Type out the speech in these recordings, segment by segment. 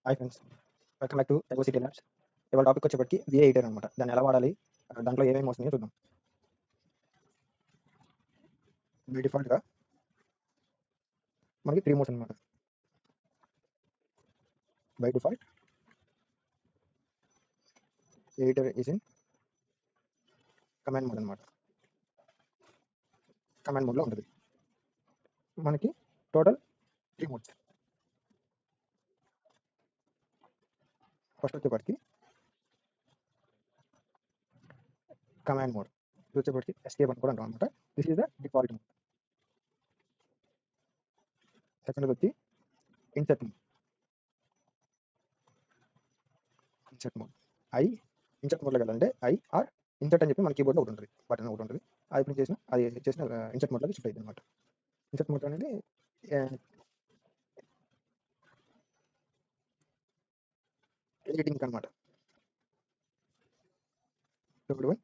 Hi friends, welcome back to Egocity labs. ఇవాళ topic వచ్చేప్పటికి VI editor అనమాట. దాన్ని ఎలా వాడాలి, దాంట్లో ఏమేమి వస్తున్నాయో చూద్దాం. బై డిఫాల్ట్గా మనకి 3 మోడ్స్ అనమాట. By default editor is in command mode అనమాట. కమాండ్ మోడ్లో ఉంటుంది. మనకి టోటల్ 3 మోడ్స్. ఫస్ట్ వచ్చేప్పటికి కమాండ్ మోడ్, ఇది వచ్చేప్పటికి ఎస్కేప్ అని కూడా అంటాం అనమాట. This is the default mode. Second వచ్చి insert mode. Insert mode insert మోడ్లోకి వెళ్ళాలంటే ఆర్ ఇన్సర్ట్ అని చెప్పి మన కీబోర్డ్లో ఒకటి ఉంటుంది, బటన్ ఒకటి ఉంటుంది. అది ప్రింట్ చేసిన ఇన్సర్ట్ మోడ్లోకి షిఫ్ట్ అవుతుంది అనమాట. ఇన్సర్ట్ మోడ్ అనేది ఎడిటింగ్ అనమాట. Third one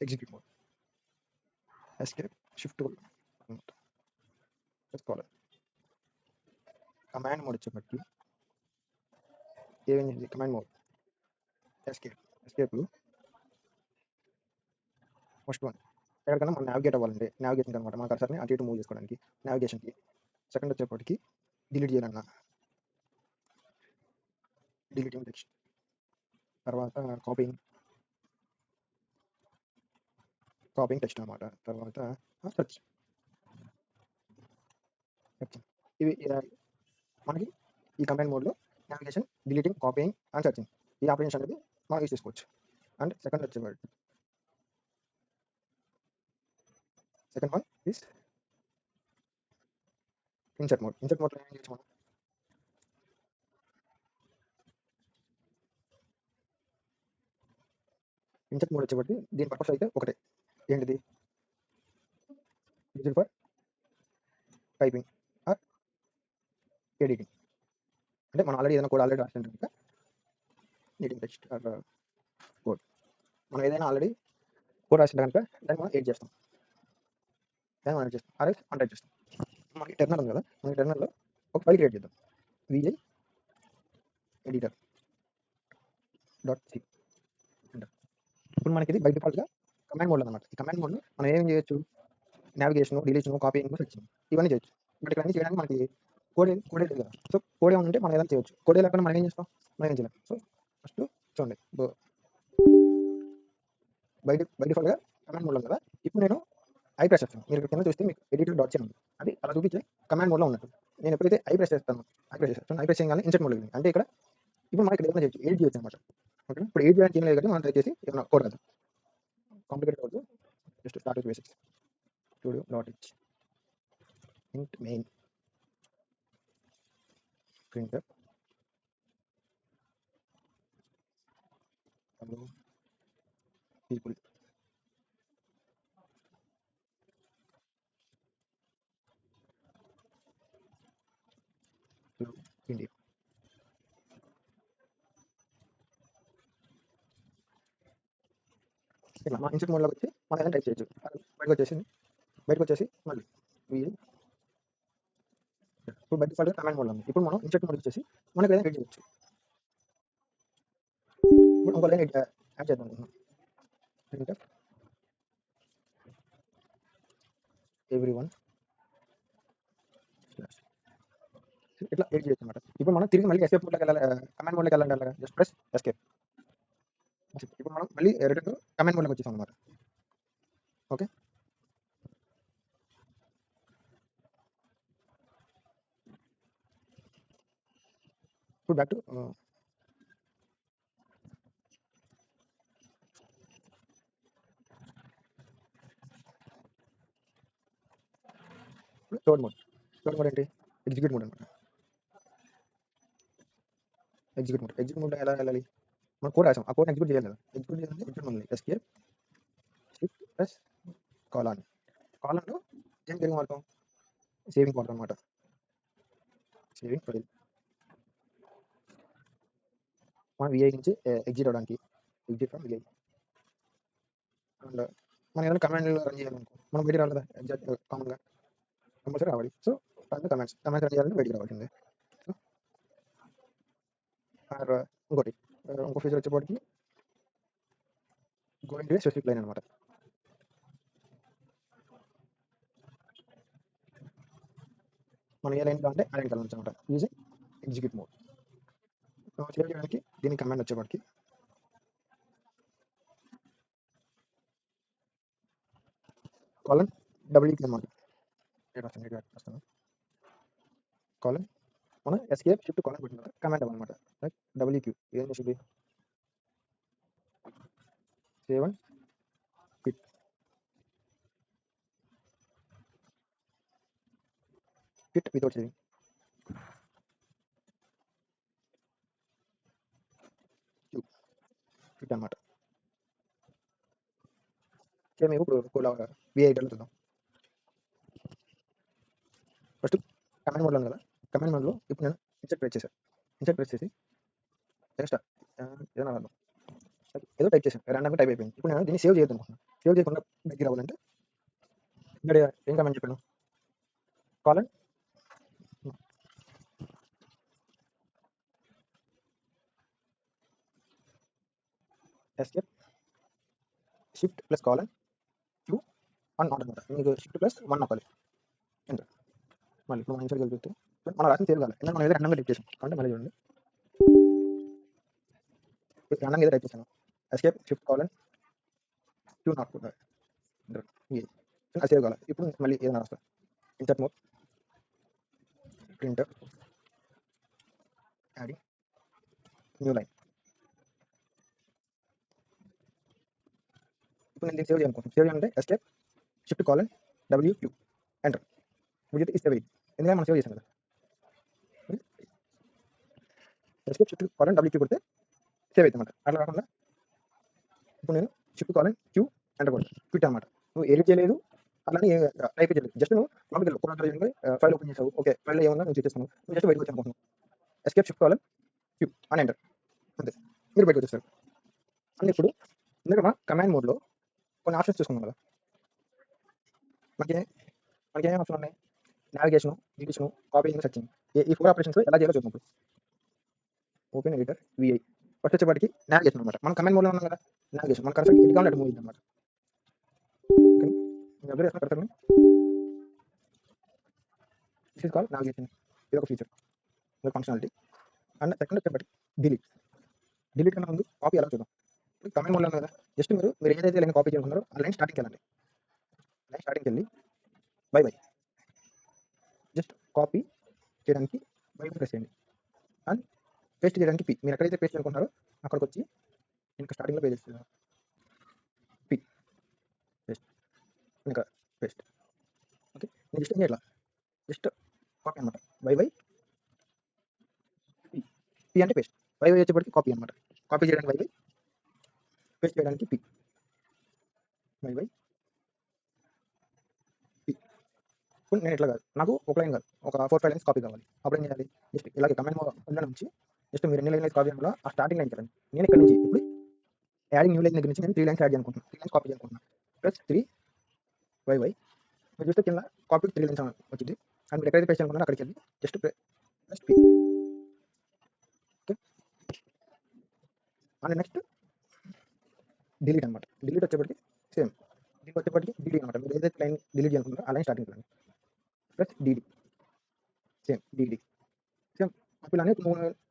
execute mode. Escape shift tool అనమాట. చేసుకోవాలి. కమాండ్ మోడ్ వచ్చేప్పటికి ఏమైంది, కమాండ్ మోడ్ ఎస్కేప్లు ఫస్ట్ వన్. ఎక్కడికైనా మనం నావిగేట్ అవ్వాలంటే నావిగేషన్ అనమాట. మన కర్సర్ని అటు ఇటు మూవ్ చేసుకోవడానికి నావిగేషన్కి. సెకండ్ వచ్చేప్పటికి డిలీట్ చేయాలన్నా డిలీటింగ్ టెక్స్ట్. తర్వాత కాపీయింగ్ టెక్స్ట్ అనమాట. తర్వాత సెర్చ్. ఇవి మనకి ఈ కమాండ్ మోడ్లో navigation, deleting, copying and searching ఈ ఆపరేషన్స్ అనేది మనం యూజ్ చేసుకోవచ్చు. అండ్ సెకండ్ వచ్చేప్పటికి second one is insert mode. Insert మోడ్లో ఏం చేయొచ్చు మనం, ఇన్సర్ట్ మోడ్ వచ్చేప్పటికి దీని పర్పస్ అయితే ఒకటే, ఏంటిది, use for typing or editing. అంటే మనం ఆల్రెడీ ఏదైనా కోడ్ ఆల్రెడీ రాసి ఉంటుంది కనుక ఎడిటింగ్ టెక్స్ట్ ఆర్ కోడ్, మనం ఏదైనా ఆల్రెడీ కోడ్ రాసింటే కనుక దాన్ని మనం ఎడిట్ చేస్తాం, ఆర్ఎస్ అన్టైప్ చేస్తాం. మనకి టెర్మినల్ ఉంది కదా, మనకి టెర్మినల్లో ఒక ఫైల్ క్రియేట్ చేద్దాం. V I editor .c. ఇప్పుడు మనకి ఇది బై డిఫాల్ట్గా కమాండ్ మోడ్ అనమాట. ఈ కమాండ్ మోడ్లో మనం ఏం చేయొచ్చు, నావిగేషన్, డిలీషన్, కాపీయింగ్, సెర్చింగ్ ఇవన్నీ చేయొచ్చు. బట్ ఇక్కడ అన్ని చేయడానికి మనకి కోడే లేదు కదా. సో కోడే ఉంటే మనం ఏదైనా చేయొచ్చు. కోడే లేకుండా మనం ఏం చేస్తాం, మనం ఏం చేయలేం. సో ఫస్ట్ చూడండి, బై డిఫాల్ట్గా కమాండ్ మోడ్లో కదా. ఇప్పుడు నేను ఐ ప్రెస్ చేస్తాను. మీరు కింద చూస్తే మీకు ఎడిటర్ .c ఉంది, అది అలా చూపించే కమాండ్ మోడ్లో ఉన్నట్టు. నేను ఎప్పుడైతే ఐ ప్రెస్ చేస్తాను, ఐ ప్రెస్ చేయగానే ఇన్సర్ట్ మోడ్లో ఉంది. అంటే ఇక్కడ ఇప్పుడు మనం ఇక్కడ ఏమైనా చేయొచ్చు, ఎడిట్ చేయొచ్చు అనమాట. ఓకే, ఇప్పుడు ఎడిట్ చేయడానికి ఏం లేదు కదా, మనం ట్రై చేసి ఏమైనా కోడ్ రాదు, complicated code, just start with basics. studio.h int main printer hello people hello India. ఇట్లా మా ఇన్సర్ట్ మోడ్లోకి వచ్చి మనం ఏదైనా టైప్ చేయొచ్చు. బయటకు వచ్చేసి మళ్ళీ ఇప్పుడు బై డిఫాల్ట్గా కమాండ్ మోడ్లో ఉంది. ఇప్పుడు మనం ఇన్సర్ట్ మోడ్ వచ్చేసి మనకి ఏదైనా ఎడిట్ చేయొచ్చు. ఇప్పుడు ఇంకో లైన్ యాడ్ చేద్దాం అనుకుంటున్నాం. printf everyone ఇట్లా ఎడిట్ చేయొచ్చు అనమాట. ఇప్పుడు మనం తిరిగి మళ్ళీ ఎస్కేప్ మోడ్లోకి వెళ్ళాలి, కమాండ్ మోడ్లోకి వెళ్ళాలి అలాగా, జస్ట్ ప్రెస్ ఎస్కేప్. ఇప్పుడు మనం మళ్ళీ రిటర్న్ కమాండ్ మోడ్లోకి వచ్చేసాం అనమాట. ఓకే, ఇప్పుడు బ్యాక్ టు థర్డ్ మోడ్ ఏంటి, ఎగ్జిక్యూట్ మోడ్ అనమాట. ఎగ్జిక్యూట్ మోడ్ ఎలా వెళ్ళాలి, మనం కోడ్ రాసాం, ఆ కోడ్ ఎగ్జిక్యూట్ చేయాలి కదా. ఎగ్జిక్యూట్ చేయాలంటే execute mode escape shift plus కాలాన్లో ఏం తిరిగి వాడతాం, సేవింగ్ వాడతాం అనమాట. సేవింగ్ ఫైల్ మనం విఐ నుంచి ఎగ్జిట్ అవడానికి, ఎగ్జిట్ ఫ్రమ్ విఐ. అండ్ మనం ఏదైనా కమాండ్ రన్ చేయాలనుకో, మనం బయట రావాలి కదా ఎగ్జాక్ట్ కామన్గా. కంపల్సరీ రావాలి. సో కమెంట్స్ రన్ చేయాలంటే బయటికి రావాల్సిందే. సో ఆర్ ఇంకోటి ఇంకో ఫీచర్ వచ్చేప్పటికి గోయింగ్ టు స్పెసిఫిక్ లైన్ అనమాట. మనం ఏ లైన్ కావాలంటే ఆ లైన్ కలవచ్చు అనమాట యూజింగ్ ఎగ్జిక్యూట్ మోడ్. సేవ్ చేయడానికి దీని కమాండ్ వచ్చేప్పటికి కాలన్ డబ్ల్యూకి అనమాట. కాలన్ మనం ఎస్కేప్ షిఫ్ట్ కాలన్ పెట్టిన తర్వాత కమాండ్ అవ్వనమాట. లైక్ డబ్ల్యూక్యూ ఏం చేసింది save and quit. Quit without saving. Quit అనమాట. సేమ్ ఇప్పుడు విఐ చూద్దాం. ఫస్ట్ కమాండ్ మోడ్లో ఉంది కదా, కమాండ్ మోడ్లో ఇప్పుడు నేను ఇన్సర్ట్ ప్రెస్ చేశాను. ఇన్సర్ట్ ప్రెస్ చేసి నెక్స్ట్ ఏదైనా రాద్దాం. ఏదో టైప్ చేశాను, ర్యాండమ్గా టైప్ అయిపోయింది. ఇప్పుడు నేను దీన్ని సేవ్ చేయొద్దు అనుకుంటున్నాను. సేవ్ చేయకుండా బయటికి రావాలంటే ఇక్కడ ఏం కమాండ్ చెప్పాను, colon escape shift plus colon Q one not అనమాట. మీకు షిఫ్ట్ ప్లస్ వన్ నొక్కాలి. ఎంటర్. మళ్ళీ ఇప్పుడు మనం ఇన్సర్ట్ కలిపితే మనం రాసిన సేవ్ కావాలి. ఎందుకంటే మనం ఏదో ర్యాండమ్గా టైప్ చేసాం అంటే మళ్ళీ చూడండి, ర్యాండమ్గా ఏదో టైప్ చేశాను. Escape shift colon Q not అది సేవ్ కావాలి. ఇప్పుడు మళ్ళీ ఏదైనా రాస్తా, insert mode printer adding new line. ఇప్పుడు నేను దీన్ని సేవ్ చేయాలనుకుంటున్నాను. సేవ్ చేయాలంటే escape shift colon W Q enter. ఇప్పుడు ఇది సేవ్ అయ్యింది, ఎందుకంటే మనం సేవ్ చేసాం కదా. ఎస్కేప్ షిఫ్ట్ కాలన్ డబ్ల్యూక్యూ కొడితే సేవ్ అవుతుంది అనమాట. అట్లా కాకుండా ఇప్పుడు నేను షిఫ్ట్ కాలన్ క్యూ ఎంటర్ కొడతాను, క్విట్ అనమాట. నువ్వు ఎడిట్ చేయలేదు, అట్లానే టైప్ చేయలేదు, జస్ట్ నువ్వు మామూలుగా ఫైల్ ఓపెన్ చేసావు. ఓకే, ఫైల్లో ఏమన్నా నువ్వు చేసేస్తాను, నువ్వు జస్ట్ బయటకు వచ్చాను. ఎస్కేప్ షిఫ్ట్ కాలన్ క్యూ అని ఎంటర్, అంతే, మీరు బయటకు వచ్చేస్తారు. అంటే ఇప్పుడు ఇందులో మనం కమాండ్ మోడ్లో కొన్ని ఆప్షన్స్ చూసుకున్నాం కదా. మనకి ఏమేమి ఆప్షన్ ఉన్నాయి, నావిగేషన్, డిలీషన్, కాపీయింగ్, సెర్చింగ్. ఈ 4 ఆపరేషన్స్ ఎలా చేయాలో చూద్దాం. ఇప్పుడు ఓపెన్ ఎడిటర్ విఐ ఫస్ట్ వచ్చేప్పటికి నావిగేషన్ అనమాట. మనం కమాండ్ మోడ్లో ఉన్నాం కదా, నావిగేషన్ మన కరెక్ట్ ఎటు కావాలి అటు మూవ్ అనమాట. అబ్జర్వ్ చేసిన correct this is call navigation. ఇది ఒక ఫీచర్, ఇది ఫంక్షనాలిటీ. అండ్ సెకండ్ వచ్చేప్పటికి డిలీట్. డిలీట్ కన్నా ముందు కాపీ ఎలా చూద్దాం. కమాండ్ మోడ్లో కదా, జస్ట్ మీరు ఏదైతే లైన్ కాపీ చేసుకున్నారో ఆ లైన్ స్టార్టింగ్కి వెళ్ళండి. లైన్ స్టార్టింగ్కి వెళ్ళి బై జస్ట్ కాపీ చేయడానికి బై ప్రెస్ చేయండి. అండ్ పేస్ట్ చేయడానికి పి. మీరు ఎక్కడైతే పేస్ట్ అనుకుంటారో అక్కడికి వచ్చి ఇంకా స్టార్టింగ్లో పేస్ట్ చేస్తున్నారు, పి పేస్ట్, ఇంకా పేస్ట్. ఓకే, నేను జస్ట్ ఇట్లా జస్ట్ కాపీ అనమాట. By P. పి అంటే పేస్ట్, బై వచ్చేప్పటికి కాపీ అనమాట. కాపీ చేయడానికి బై పేస్ట్ చేయడానికి పి. By P. ఇప్పుడు నేను ఇట్లా కాదు, నాకు ఒక లైన్ కాదు, ఒక 4-5 లైన్స్ కాపీ కావాలి. అప్పుడు ఏం చేయాలి, జస్ట్ ఇలాగే కమాండ్ మోడ్లో నుంచి జస్ట్ మీరు ఎన్ని లైన్స్ కాపీ చేయాలో ఆ స్టార్టింగ్ లైన్ కదండి. నేను ఇక్కడ నుంచి ఇప్పుడు యాడింగ్ న్యూ లైన్ దగ్గర నుంచి నేను 3 లైన్స్ యాడ్ చేయాలనుకుంటున్నాను, 3 లైన్స్ కాపీ చేయాలనుకుంటున్నాను. ప్లస్ 3 వై మీరు చూస్తే కింద కాపీ 3 లైన్స్ వచ్చింది. అండ్ మీరు ఎక్కడైతే పేస్ట్ అనుకున్నారో అక్కడికి వెళ్ళి just plus P. Okay, and next delete అనమాట. డిలీట్ వచ్చేప్పటికి సేమ్, డిలీట్ వచ్చేప్పటికి డిడి అనమాట. మీరు ఏదైతే లైన్ డిలీట్ చేయాలనుకుంటారో ఆ లైన్ స్టార్టింగ్ వెళ్ళండి, plus DD same DD same. ఇలానే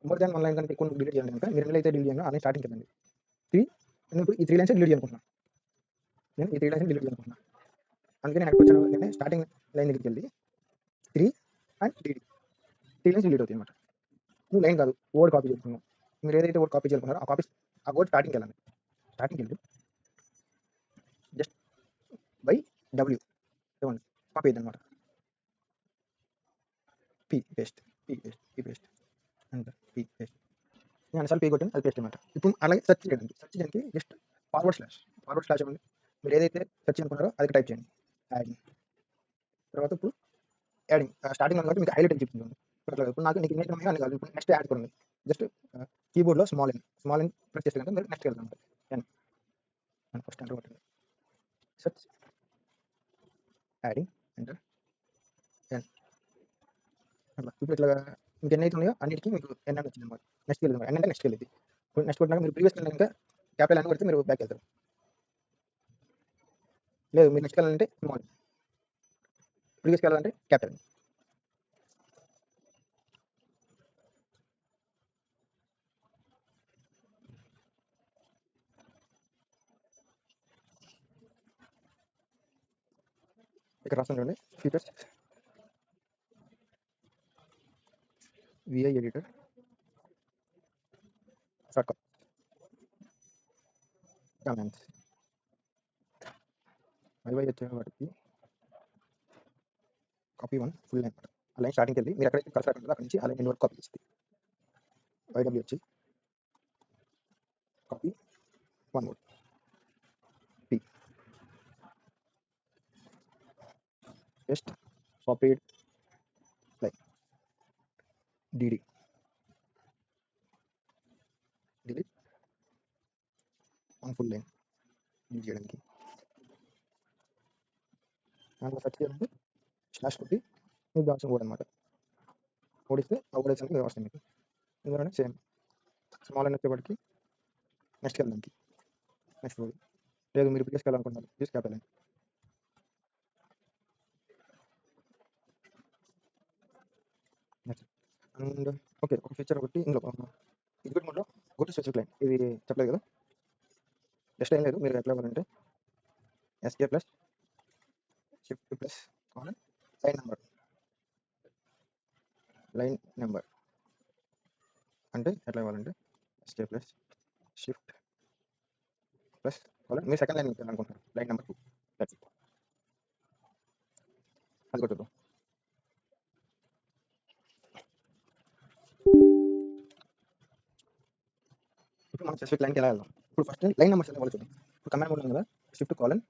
మోర్ దాన్ 1 లైన్ కంటే ఎక్కువ డిలీట్ చేయాలి కనుక మీరు ఎన్ని అయితే డిలీట్ చేయాలో ఆ లైన్ స్టార్టింగ్ వెళ్ళండి. 3 నేను ఇప్పుడు ఈ 3 లైన్స్ డిలీట్ చేయాలనుకుంటున్నాను, నేను ఈ 3 లైన్స్ డిలీట్ చేయాలనుకుంటున్నాను. అందుకే నేను ఎక్కడికి వచ్చాను, నేను స్టార్టింగ్ లైన్ దగ్గరికి వెళ్ళి 3 అండ్ డిడి 3 లైన్స్ డిలీట్ అవుతాయి అనమాట. నువ్వు లైన్ కాదు, వర్డ్ కాపీ చేసుకున్నావు. మీరు ఏదైతే వర్డ్ కాపీ చేసుకున్నారో ఆ వర్డ్ స్టార్టింగ్కి వెళ్ళండి. స్టార్టింగ్కి వెళ్ళి జస్ట్ బై డబ్ల్యూ ఇవ్వండి, కాపీ అయింది అనమాట. P paste, P paste, P paste, అంతే, పి పేస్ట్. నేను అసలు పీ కొట్టింది అది పేస్ట్ అనమాట. ఇప్పుడు అలాగే సెర్చ్ చేయడానికి జస్ట్ ఫార్వర్డ్ స్లాష్ ఇవ్వండి. మీరు ఏదైతే సెర్చ్ అనుకున్నారో అది టైప్ చేయండి, యాడింగ్. తర్వాత ఇప్పుడు యాడింగ్ స్టార్టింగ్ కాబట్టి మీకు హైలైట్ అని చెప్తుంది. ఇప్పుడు నాకు నీకు ఇన్నేట్ ఉన్నాయో అని కాదు, ఇప్పుడు నెక్స్ట్ యాడ్ కొనండి. జస్ట్ కీబోర్డ్లో స్మాల్ ఎన్ ప్రెస్ చేస్తే కనుక మీరు నెక్స్ట్ వెళ్తాం. ఎన్ ఫస్ట్ ఎంటర్ కొట్టండి, సెర్చ్ యాడింగ్ ఎంటర్. అట్లా ఇప్పుడు ఇట్లా మీకు ఎన్ని అయితే ఉన్నాయో అన్నిటికీ మీకు ఎన్ అని వచ్చింది అనమాట. నెక్స్ట్కి వెళ్ళింది ఎన్ అంటే నెక్స్ట్కి వెళ్ళింది. ఇప్పుడు నెక్స్ట్ కొట్టినాక మీరు ప్రీవియస్ వెళ్ళినాక క్యాపిటల్ అని కొడితే మీరు బ్యాక్ వెళ్తారు. లేదు మీరు నెక్స్ట్ వెళ్ళాలంటే స్మాల్, ప్రీవియస్కి వెళ్ళాలంటే క్యాపిటల్. ఇక్కడ రాస్తాను చూడండి, features V I editor short comments Y Y వచ్చే వాటికి కాపీ వన్ ఫుల్ లైన్ ఆ లైన్ స్టార్టింగ్కి వెళ్ళి మీరు ఎక్కడైతే కర్సర్ ఉంటుందో అక్కడి నుంచి ఆ లైన్ ఎండ్ వరకు కాపీ చేస్తుంది. వైడబ్ల్యూ వచ్చి copy one mode P paste copied line D D delete one full line delete చేయడానికి. దాంట్లో సెర్చ్ చేయాలంటే స్లాష్ కొట్టి మీకు కావాల్సిన కోడ్ అనమాట. ఓడిస్తే ఆ ఓడేసానికి మీరు వస్తుంది మీకు. ఎందుకంటే సేమ్ స్మాల్ అని వచ్చేప్పటికి నెక్స్ట్కి వెళ్ళడానికి నెక్స్ట్ ఓడి. లేదు మీరు ప్రీవియస్కి వెళ్ళాలనుకుంటున్నారు please capital line. And okay ఒక ఫీచర్ ఒకటి ఇందులో ఎగ్జిక్యూట్ మోడ్లో గో టు స్పెసిఫిక్ లైన్ ఇది చెప్పలేదు కదా. జస్ట్ ఏం లేదు, మీరు ఎట్లా ఇవ్వాలంటే esc plus shift plus colon line number అంటే ఎట్లా ఇవ్వాలంటే esc plus shift plus colon మీరు సెకండ్ లైన్ అనుకుంటున్నారు లైన్ నెంబర్ 2 దట్స్ ఇట్. అది కొట్టుద్దాం. ఇప్పుడు మనం స్పెసిఫిక్ లైన్కి ఎలా వెళ్దాం. ఇప్పుడు ఫస్ట్ లైన్ నెంబర్స్ ఎలా చూద్దాం. ఇప్పుడు కమాండ్ మోడ్ ఉంది కదా, shift colon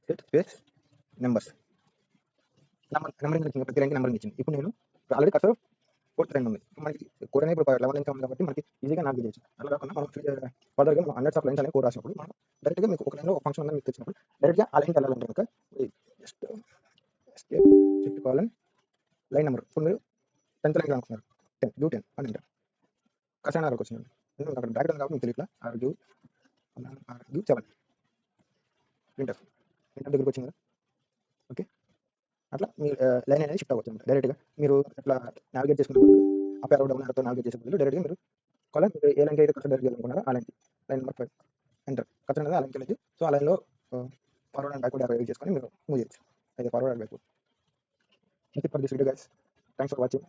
set space numbers numbering ఇచ్చింది, ప్రతి లైన్కి నెంబరింగ్ ఇచ్చింది. ఇప్పుడు నేను ఆల్రెడీ కర్సర్ ఫోర్త్ లైన్ ఉంది, మనకి కోడ్ అనేది ఇప్పుడు 11 లైన్స్ ఉంది కాబట్టి మనకి ఈజీగా నావిగేట్ చేయొచ్చు. అలా కాకుండా మనం ఫర్దర్గా మనం హండ్రెడ్స్ ఆఫ్ లైన్స్ అనేది కోడ్ రాసినప్పుడు మనం డైరెక్ట్గా మీకు ఒక లైన్లో ఒక ఫంక్షన్ ఉందని మీకు తెచ్చినప్పుడు డైరెక్ట్గా ఆ లైన్కి వెళ్ళాలంటే కనుక just escape shift colon line number. ఇప్పుడు మీరు 10th లైన్కి అనుకుంటున్నారు 10 డూ 10 అని అంటారు. కర్సర్ ఆర్కి వచ్చింది, ఎందుకంటే అక్కడ బ్రాకెట్ ఉంది కాబట్టి మీకు తెలియట్లా. ఆర్గ్యూ 7 ప్రింటర్ దగ్గరికి వచ్చింది కదా. ఓకే, అట్లా మీరు లైన్ అనేది షిఫ్ట్ అవ్వచ్చు అనమాట. డైరెక్ట్గా మీరు అట్లా నావిగేట్ చేసుకున్నప్పుడు అప్ ఆరో డౌన్ ఆరోతో నావిగేట్ చేసే బదులు డైరెక్ట్గా మీరు కాలన్ మీరు ఏ లైన్కి అయితే కర్సర్ డైరెక్ట్ చేయాలనుకున్నారో ఆ లైన్కి లైన్ నెంబర్ 5 ఎంటర్ కర్సర్ అనేది ఆ లైన్కి వెళ్ళి సో ఆ లైన్లో ఫార్వర్డ్ అండ్ బ్యాక్వర్డ్ యూజ్ చేసుకొని మీరు మూవ్ చేయొచ్చు. అయితే forward and backward. For this video guys, thanks for watching.